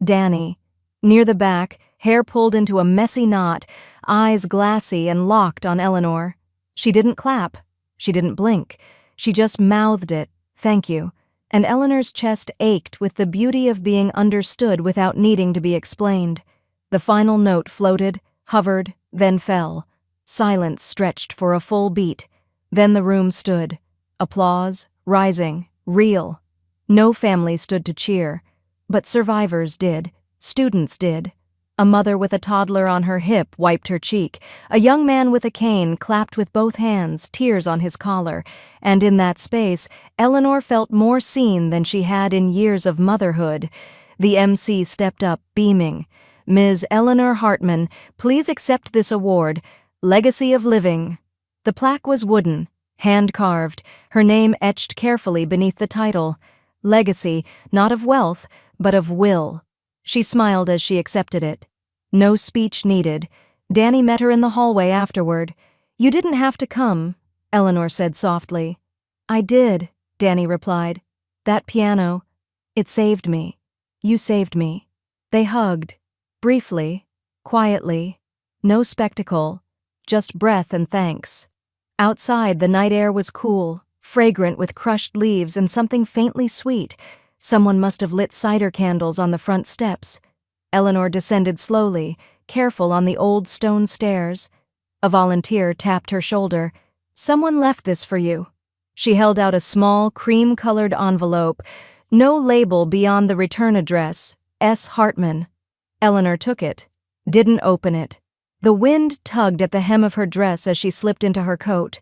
Danny, near the back, hair pulled into a messy knot, eyes glassy and locked on Eleanor. She didn't clap. She didn't blink. She just mouthed it, "Thank you," and Eleanor's chest ached with the beauty of being understood without needing to be explained. The final note floated, hovered, then fell. Silence stretched for a full beat. Then the room stood. Applause, rising, real. No family stood to cheer, but survivors did, students did. A mother with a toddler on her hip wiped her cheek. A young man with a cane clapped with both hands, tears on his collar. And in that space, Eleanor felt more seen than she had in years of motherhood. The MC stepped up, beaming. "Ms. Eleanor Hartman, please accept this award, Legacy of Living." The plaque was wooden, hand-carved, her name etched carefully beneath the title. Legacy, not of wealth, but of will. She smiled as she accepted it. No speech needed. Danny met her in the hallway afterward. "You didn't have to come," Eleanor said softly. "I did," Danny replied. "That piano, it saved me. You saved me." They hugged. Briefly, quietly. No spectacle, just breath and thanks. Outside, the night air was cool, fragrant with crushed leaves and something faintly sweet. Someone must have lit cider candles on the front steps. Eleanor descended slowly, careful on the old stone stairs. A volunteer tapped her shoulder. "Someone left this for you." She held out a small, cream-colored envelope, no label beyond the return address, S. Hartman. Eleanor took it, didn't open it. The wind tugged at the hem of her dress as she slipped into her coat.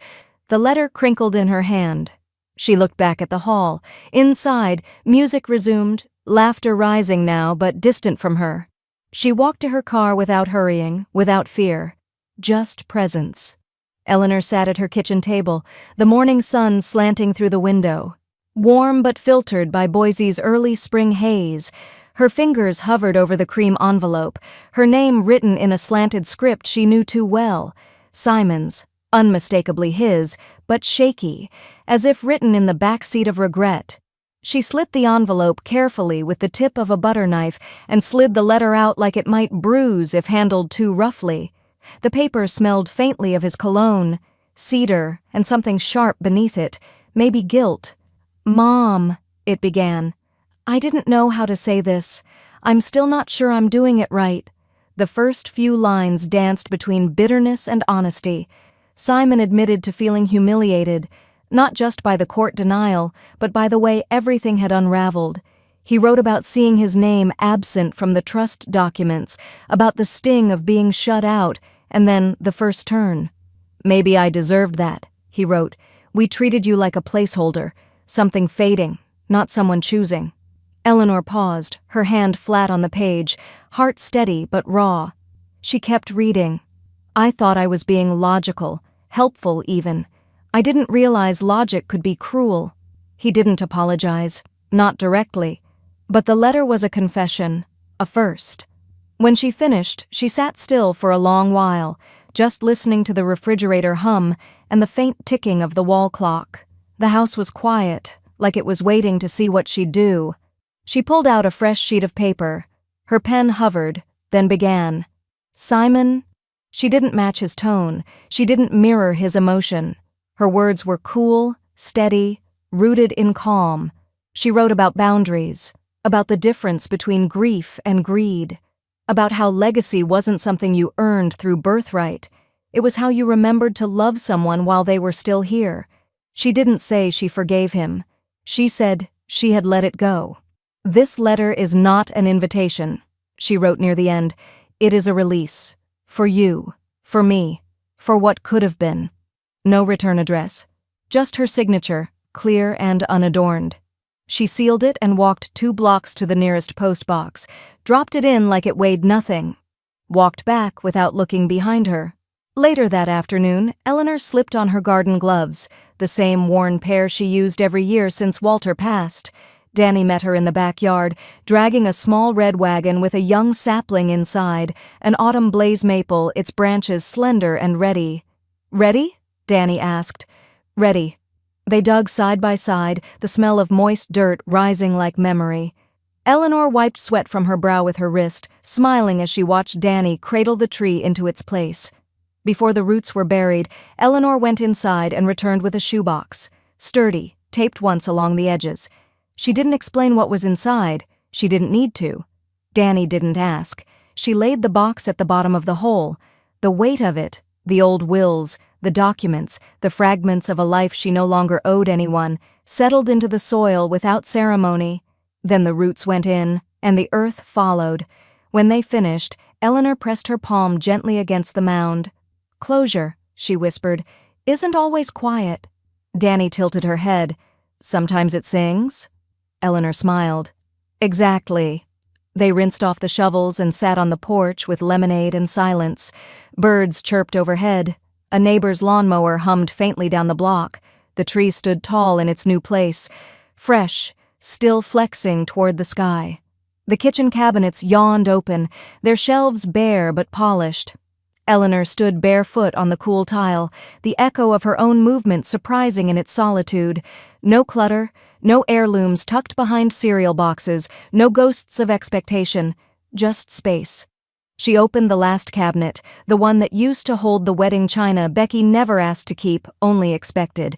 The letter crinkled in her hand. She looked back at the hall. Inside, music resumed, laughter rising now but distant from her. She walked to her car without hurrying, without fear. Just presence. Eleanor sat at her kitchen table, the morning sun slanting through the window. Warm but filtered by Boise's early spring haze. Her fingers hovered over the cream envelope, her name written in a slanted script she knew too well. Simon's, unmistakably his, but shaky, as if written in the backseat of regret. She slit the envelope carefully with the tip of a butter knife and slid the letter out like it might bruise if handled too roughly. The paper smelled faintly of his cologne, cedar, and something sharp beneath it, maybe guilt. "Mom," it began. "I didn't know how to say this. I'm still not sure I'm doing it right." The first few lines danced between bitterness and honesty. Simon admitted to feeling humiliated. not just by the court denial, but by the way everything had unraveled. He wrote about seeing his name absent from the trust documents, about the sting of being shut out, and then the first turn. "Maybe I deserved that," he wrote. "We treated you like a placeholder, something fading, not someone choosing." Eleanor paused, her hand flat on the page, heart steady but raw. She kept reading. "I thought I was being logical, helpful even. I didn't realize logic could be cruel." He didn't apologize, not directly. But the letter was a confession, a first. When she finished, she sat still for a long while, just listening to the refrigerator hum and the faint ticking of the wall clock. The house was quiet, like it was waiting to see what she'd do. She pulled out a fresh sheet of paper. Her pen hovered, then began. "Simon?" She didn't match his tone. She didn't mirror his emotion. Her words were cool, steady, rooted in calm. She wrote about boundaries, about the difference between grief and greed, about how legacy wasn't something you earned through birthright. It was how you remembered to love someone while they were still here. She didn't say she forgave him. She said she had let it go. "This letter is not an invitation," she wrote near the end. "It is a release. For you, for me, for what could have been." No return address. Just her signature, clear and unadorned. She sealed it and walked 2 blocks to the nearest post box, dropped it in like it weighed nothing. Walked back without looking behind her. Later that afternoon, Eleanor slipped on her garden gloves, the same worn pair she used every year since Walter passed. Danny met her in the backyard, dragging a small red wagon with a young sapling inside, an autumn blaze maple, its branches slender and ready. "Ready?" Danny asked. "Ready." They dug side by side, the smell of moist dirt rising like memory. Eleanor wiped sweat from her brow with her wrist, smiling as she watched Danny cradle the tree into its place. Before the roots were buried, Eleanor went inside and returned with a shoebox. Sturdy, taped once along the edges. She didn't explain what was inside. She didn't need to. Danny didn't ask. She laid the box at the bottom of the hole. The weight of it, the old wills, the documents, the fragments of a life she no longer owed anyone, settled into the soil without ceremony. Then the roots went in, and the earth followed. When they finished, Eleanor pressed her palm gently against the mound. "Closure," she whispered, "isn't always quiet." Danny tilted her head. "Sometimes it sings?" Eleanor smiled. "Exactly." They rinsed off the shovels and sat on the porch with lemonade and silence. Birds chirped overhead. A neighbor's lawnmower hummed faintly down the block. The tree stood tall in its new place, fresh, still flexing toward the sky. The kitchen cabinets yawned open, their shelves bare but polished. Eleanor stood barefoot on the cool tile, the echo of her own movement surprising in its solitude. No clutter, no heirlooms tucked behind cereal boxes, no ghosts of expectation, just space. She opened the last cabinet, the one that used to hold the wedding china Becky never asked to keep, only expected.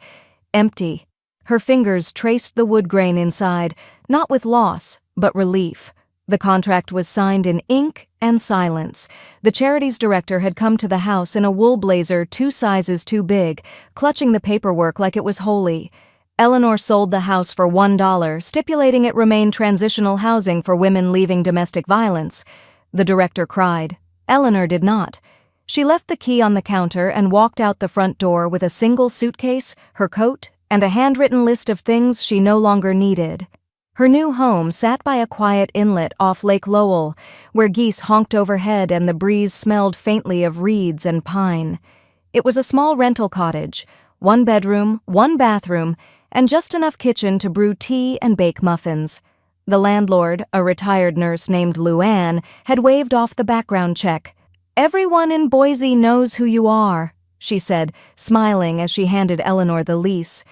Empty. Her fingers traced the wood grain inside, not with loss, but relief. The contract was signed in ink and silence. The charity's director had come to the house in a wool blazer 2 sizes too big, clutching the paperwork like it was holy. Eleanor sold the house for $1, stipulating it remain transitional housing for women leaving domestic violence. The director cried. Eleanor did not. She left the key on the counter and walked out the front door with a single suitcase, her coat, and a handwritten list of things she no longer needed. Her new home sat by a quiet inlet off Lake Lowell, where geese honked overhead and the breeze smelled faintly of reeds and pine. It was a small rental cottage, 1 bedroom, 1 bathroom, and just enough kitchen to brew tea and bake muffins. The landlord, a retired nurse named Luann, had waved off the background check. "Everyone in Boise knows who you are," she said, smiling as she handed Eleanor the lease.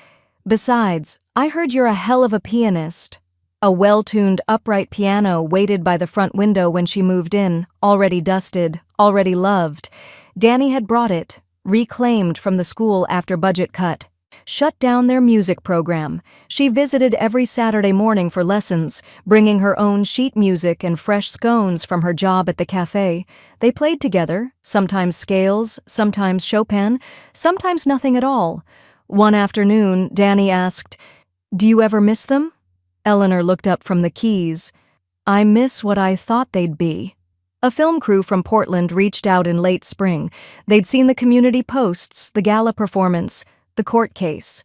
"Besides, I heard you're a hell of a pianist." A well-tuned upright piano waited by the front window when she moved in, already dusted, already loved. Danny had brought it, reclaimed from the school after budget cut. Shut down their music program. She visited every Saturday morning for lessons, bringing her own sheet music and fresh scones from her job at the cafe. They played together, sometimes scales, sometimes Chopin, sometimes nothing at all. One afternoon, Danny asked, "Do you ever miss them?" Eleanor looked up from the keys. "I miss what I thought they'd be." A film crew from Portland reached out in late spring. They'd seen the community posts, the gala performance, the court case.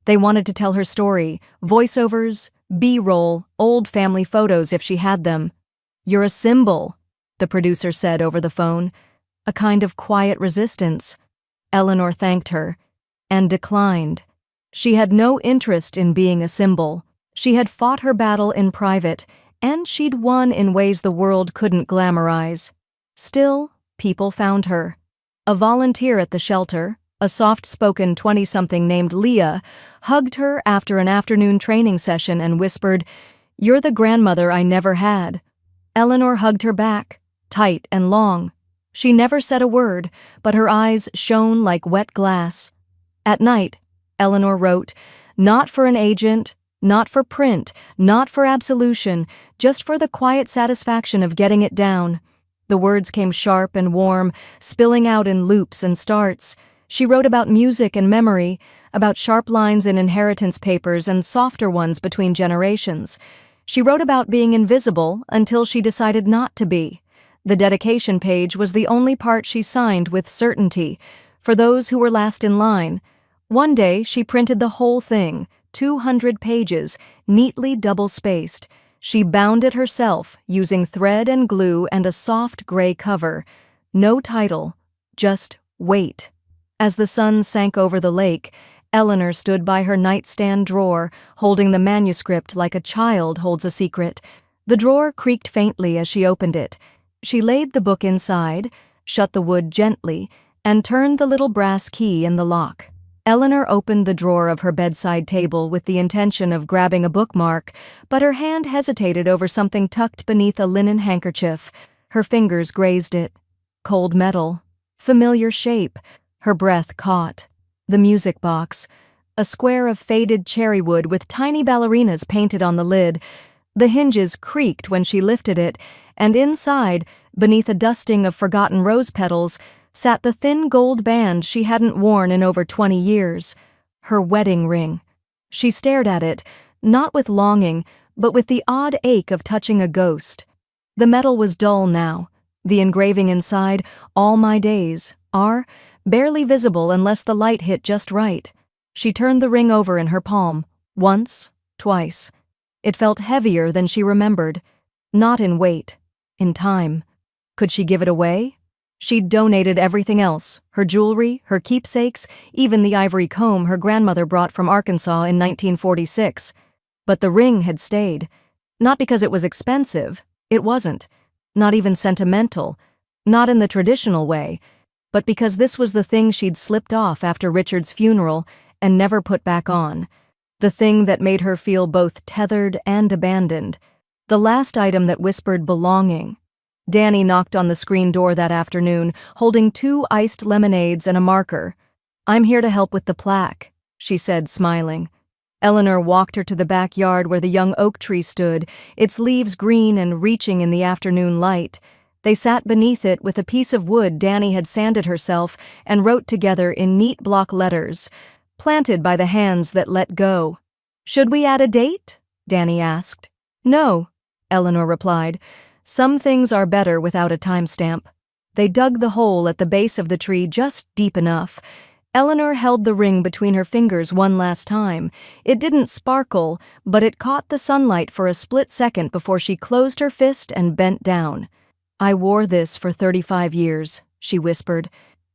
They wanted to tell her story, voiceovers, B-roll, old family photos if she had them. "You're a symbol," the producer said over the phone. A kind of quiet resistance. Eleanor thanked her and declined. She had no interest in being a symbol. She had fought her battle in private, and she'd won in ways the world couldn't glamorize. Still, people found her. A volunteer at the shelter, a soft-spoken 20-something named Leah, hugged her after an afternoon training session and whispered, "You're the grandmother I never had." Eleanor hugged her back, tight and long. She never said a word, but her eyes shone like wet glass. At night, Eleanor wrote, "Not for an agent, not for print, not for absolution, just for the quiet satisfaction of getting it down." The words came sharp and warm, spilling out in loops and starts. She wrote about music and memory, about sharp lines in inheritance papers and softer ones between generations. She wrote about being invisible until she decided not to be. The dedication page was the only part she signed with certainty, for those who were last in line. One day she printed the whole thing, 200 pages, neatly double-spaced. She bound it herself, using thread and glue and a soft gray cover. No title, just "Wait." As the sun sank over the lake, Eleanor stood by her nightstand drawer, holding the manuscript like a child holds a secret. The drawer creaked faintly as she opened it. She laid the book inside, shut the wood gently, and turned the little brass key in the lock. Eleanor opened the drawer of her bedside table with the intention of grabbing a bookmark, but her hand hesitated over something tucked beneath a linen handkerchief. Her fingers grazed it. Cold metal. Familiar shape. Her breath caught. The music box. A square of faded cherry wood with tiny ballerinas painted on the lid. The hinges creaked when she lifted it, and inside, beneath a dusting of forgotten rose petals, sat the thin gold band she hadn't worn in over 20 years. Her wedding ring. She stared at it, not with longing, but with the odd ache of touching a ghost. The metal was dull now. The engraving inside, "All my days," are barely visible unless the light hit just right. She turned the ring over in her palm, once, twice. It felt heavier than she remembered. Not in weight, in time. Could she give it away? She'd donated everything else, her jewelry, her keepsakes, even the ivory comb her grandmother brought from Arkansas in 1946. But the ring had stayed. Not because it was expensive. It wasn't. Not even sentimental. Not in the traditional way. But because this was the thing she'd slipped off after Richard's funeral and never put back on. The thing that made her feel both tethered and abandoned. The last item that whispered belonging. Danny knocked on the screen door that afternoon, holding 2 iced lemonades and a marker. "I'm here to help with the plaque," she said, smiling. Eleanor walked her to the backyard where the young oak tree stood, its leaves green and reaching in the afternoon light. They sat beneath it with a piece of wood Danny had sanded herself and wrote together in neat block letters, planted by the hands that let go. "Should we add a date?" Danny asked. "No," Eleanor replied. "Some things are better without a timestamp." They dug the hole at the base of the tree just deep enough. Eleanor held the ring between her fingers one last time. It didn't sparkle, but it caught the sunlight for a split second before she closed her fist and bent down. "I wore this for 35 years, she whispered,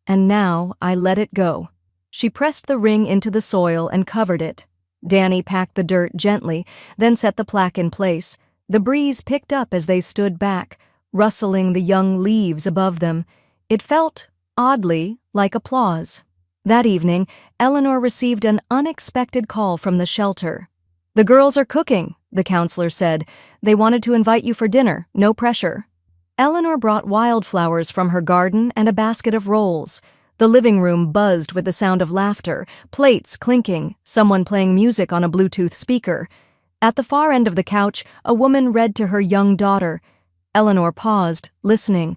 "and now I let it go." She pressed the ring into the soil and covered it. Danny packed the dirt gently, then set the plaque in place. The breeze picked up as they stood back, rustling the young leaves above them. It felt, oddly, like applause. That evening, Eleanor received an unexpected call from the shelter. "The girls are cooking," the counselor said. "They wanted to invite you for dinner, no pressure." Eleanor brought wildflowers from her garden and a basket of rolls. The living room buzzed with the sound of laughter, plates clinking, someone playing music on a Bluetooth speaker. At the far end of the couch, a woman read to her young daughter. Eleanor paused, listening.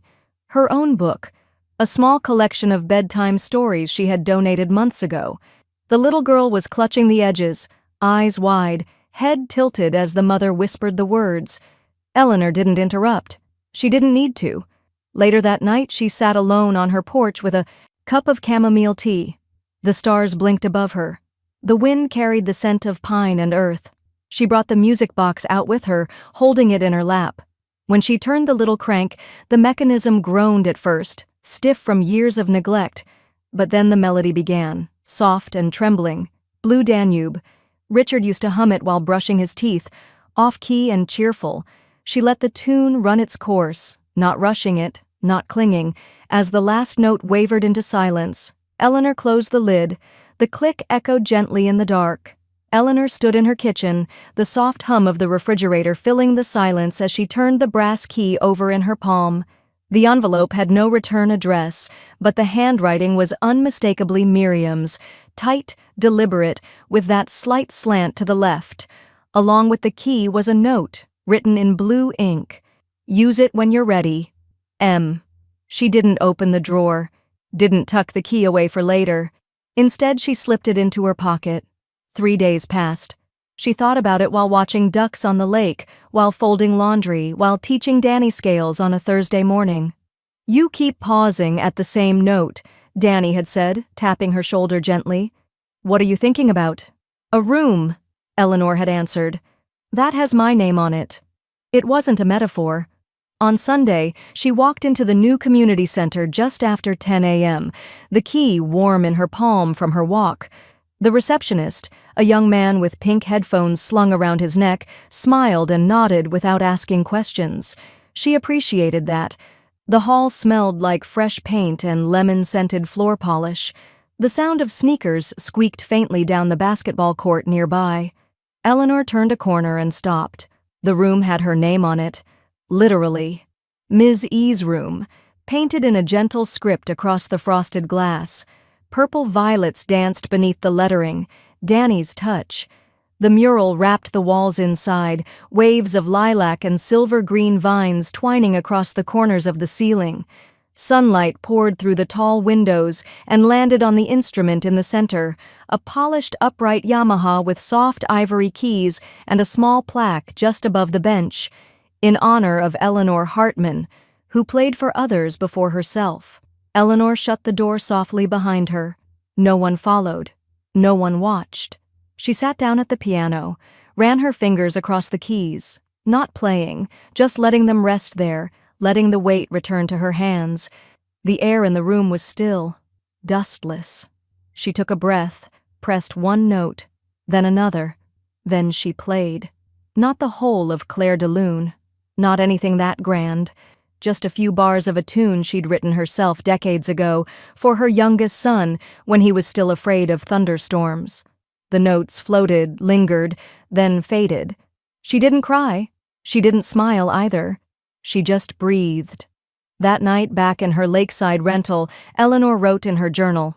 Her own book, a small collection of bedtime stories she had donated months ago. The little girl was clutching the edges, eyes wide, head tilted as the mother whispered the words. Eleanor didn't interrupt. She didn't need to. Later that night, she sat alone on her porch with a cup of chamomile tea. The stars blinked above her. The wind carried the scent of pine and earth. She brought the music box out with her, holding it in her lap. When she turned the little crank, the mechanism groaned at first, stiff from years of neglect. But then the melody began, soft and trembling. Blue Danube. Richard used to hum it while brushing his teeth, off-key and cheerful. She let the tune run its course, not rushing it, not clinging. As the last note wavered into silence, Eleanor closed the lid. The click echoed gently in the dark. Eleanor stood in her kitchen, the soft hum of the refrigerator filling the silence as she turned the brass key over in her palm. The envelope had no return address, but the handwriting was unmistakably Miriam's, tight, deliberate, with that slight slant to the left. Along with the key was a note, written in blue ink. "Use it when you're ready. M." She didn't open the drawer, didn't tuck the key away for later. Instead, she slipped it into her pocket. 3 days passed. She thought about it while watching ducks on the lake, while folding laundry, while teaching Danny scales on a Thursday morning. "You keep pausing at the same note," Danny had said, tapping her shoulder gently. "What are you thinking about?" "A room," Eleanor had answered. "That has my name on it." It wasn't a metaphor. On Sunday, she walked into the new community center just after 10 a.m., the key warm in her palm from her walk. The receptionist, a young man with pink headphones slung around his neck, smiled and nodded without asking questions. She appreciated that. The hall smelled like fresh paint and lemon-scented floor polish. The sound of sneakers squeaked faintly down the basketball court nearby. Eleanor turned a corner and stopped. The room had her name on it. Literally. Ms. E's room, painted in a gentle script across the frosted glass. Purple violets danced beneath the lettering, Danny's touch. The mural wrapped the walls inside, waves of lilac and silver-green vines twining across the corners of the ceiling. Sunlight poured through the tall windows and landed on the instrument in the center, a polished upright Yamaha with soft ivory keys and a small plaque just above the bench, in honor of Eleanor Hartman, who played for others before herself. Eleanor shut the door softly behind her. No one followed. No one watched. She sat down at the piano, ran her fingers across the keys, not playing, just letting them rest there, letting the weight return to her hands. The air in the room was still, dustless. She took a breath, pressed one note, then another. Then she played. Not the whole of Clair de Lune. Not anything that grand. Just a few bars of a tune she'd written herself decades ago for her youngest son when he was still afraid of thunderstorms. The notes floated, lingered, then faded. She didn't cry. She didn't smile either. She just breathed. That night, back in her lakeside rental, Eleanor wrote in her journal.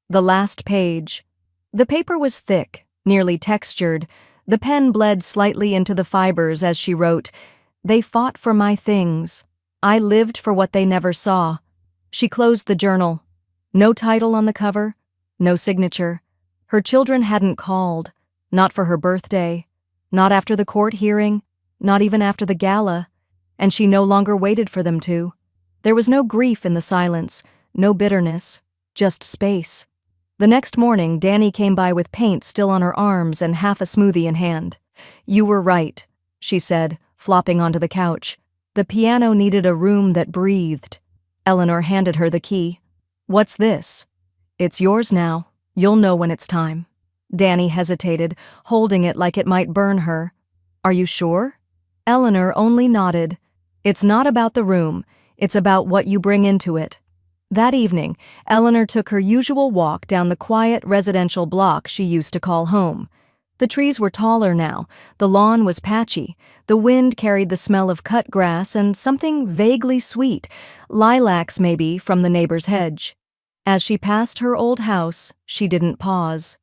The last page. The paper was thick, nearly textured. The pen bled slightly into the fibers as she wrote, "They fought for my things. I lived for what they never saw." She closed the journal. No title on the cover, no signature. Her children hadn't called, not for her birthday, not after the court hearing, not even after the gala, and she no longer waited for them to. There was no grief in the silence, no bitterness, just space. The next morning, Danny came by with paint still on her arms and half a smoothie in hand. "You were right," she said, flopping onto the couch. The piano needed a room that breathed. Eleanor handed her the key. "What's this?" "It's yours now. You'll know when it's time." Danny hesitated, holding it like it might burn her. "Are you sure?" Eleanor only nodded. "It's not about the room. It's about what you bring into it." That evening, Eleanor took her usual walk down the quiet residential block she used to call home. The trees were taller now, the lawn was patchy, the wind carried the smell of cut grass and something vaguely sweet, lilacs maybe, from the neighbor's hedge. As she passed her old house, she didn't pause.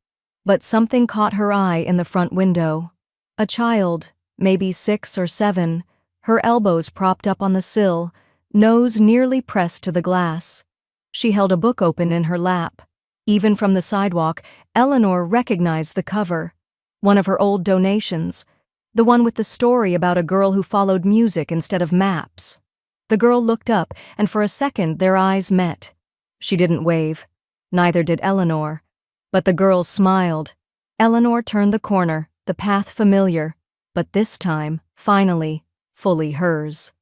But something caught her eye in the front window. A child, maybe 6 or 7, her elbows propped up on the sill, nose nearly pressed to the glass. She held a book open in her lap. Even from the sidewalk, Eleanor recognized the cover. One of her old donations. The one with the story about a girl who followed music instead of maps. The girl looked up, and for a second their eyes met. She didn't wave. Neither did Eleanor. But the girl smiled. Eleanor turned the corner, the path familiar, but this time, finally, fully hers.